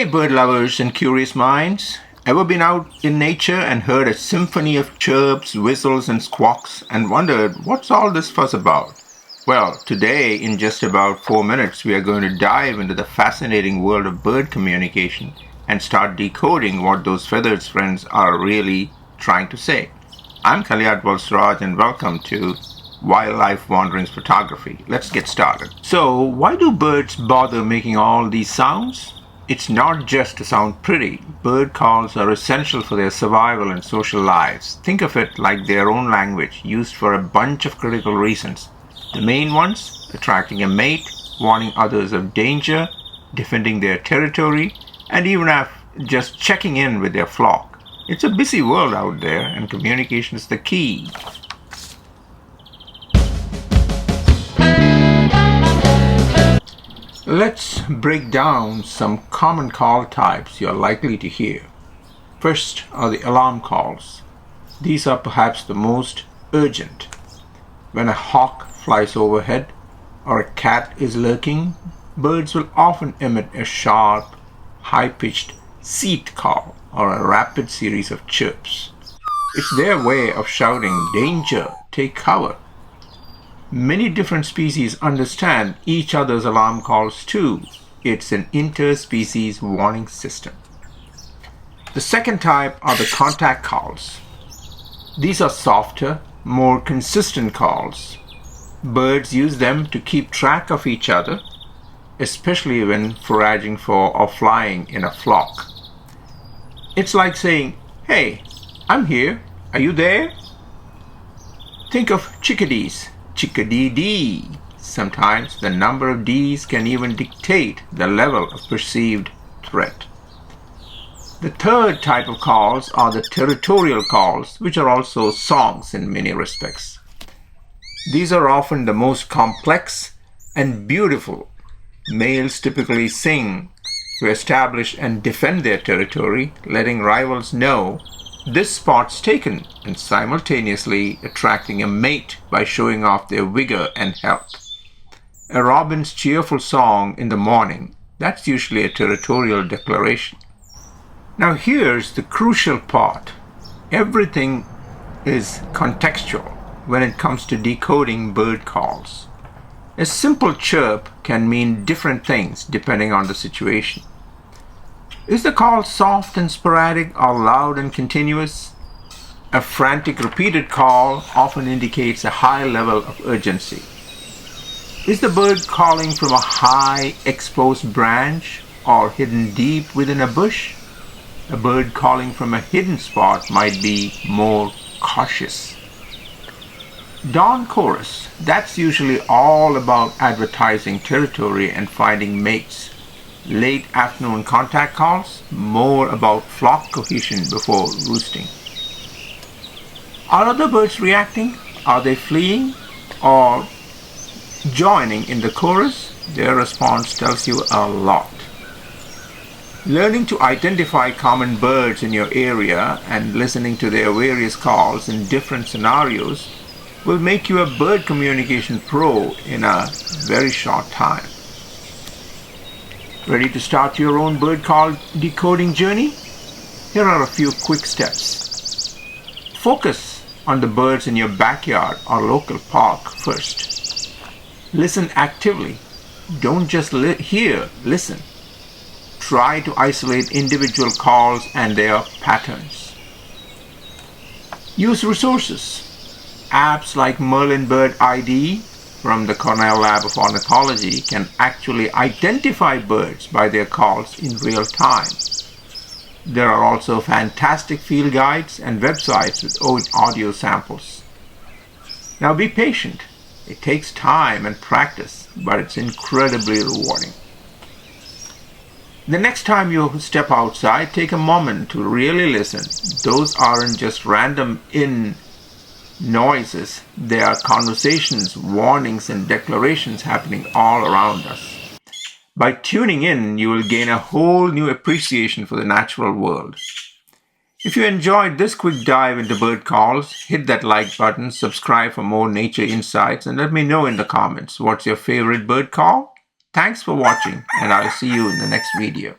Hey, bird lovers and curious minds. Ever been out in nature and heard a symphony of chirps, whistles, and squawks and wondered what's all this fuss about? Well, today, in just about 4 minutes, we are going to dive into the fascinating world of bird communication and start decoding what those feathered friends are really trying to say. I'm Kaliat Valsraj and welcome to Wildlife Wanderings Photography. Let's get started. So, why do birds bother making all these sounds? It's not just to sound pretty. Bird calls are essential for their survival and social lives. Think of it like their own language, used for a bunch of critical reasons. The main ones: attracting a mate, warning others of danger, defending their territory, and even just checking in with their flock. It's a busy world out there, and communication is the key. Let's break down some common call types you're likely to hear. First are the alarm calls. These are perhaps the most urgent. When a hawk flies overhead or a cat is lurking, birds will often emit a sharp, high-pitched seat call or a rapid series of chirps. It's their way of shouting, "Danger, take cover." Many different species understand each other's alarm calls too. It's an interspecies warning system. The second type are the contact calls. These are softer, more consistent calls. Birds use them to keep track of each other, especially when foraging for or flying in a flock. It's like saying, "Hey, I'm here. Are you there?" Think of chickadees. Chickadee-dee. Sometimes the number of D's can even dictate the level of perceived threat. The third type of calls are the territorial calls, which are also songs in many respects. These are often the most complex and beautiful. Males typically sing to establish and defend their territory, letting rivals know this spot's taken, and simultaneously attracting a mate by showing off their vigor and health. A robin's cheerful song in the morning, that's usually a territorial declaration. Now here's the crucial part. Everything is contextual when it comes to decoding bird calls. A simple chirp can mean different things depending on the situation. Is the call soft and sporadic or loud and continuous? A frantic repeated call often indicates a high level of urgency. Is the bird calling from a high exposed branch or hidden deep within a bush? A bird calling from a hidden spot might be more cautious. Dawn chorus, that's usually all about advertising territory and finding mates. Late afternoon contact calls, more about flock cohesion before roosting. Are other birds reacting? Are they fleeing or joining in the chorus? Their response tells you a lot. Learning to identify common birds in your area and listening to their various calls in different scenarios will make you a bird communication pro in a very short time. Ready to start your own bird call decoding journey? Here are a few quick steps. Focus on the birds in your backyard or local park first. Listen actively. Don't just hear, listen. Try to isolate individual calls and their patterns. Use resources. Apps like Merlin Bird ID from the Cornell Lab of Ornithology can actually identify birds by their calls in real time. There are also fantastic field guides and websites with audio samples. Now be patient. It takes time and practice, but it's incredibly rewarding. The next time you step outside, take a moment to really listen. Those aren't just random noises. There are conversations, warnings, and declarations happening all around us. By tuning in, you will gain a whole new appreciation for the natural world. If you enjoyed this quick dive into bird calls, hit that like button, subscribe for more nature insights, and let me know in the comments what's your favorite bird call. Thanks for watching, and I'll see you in the next video.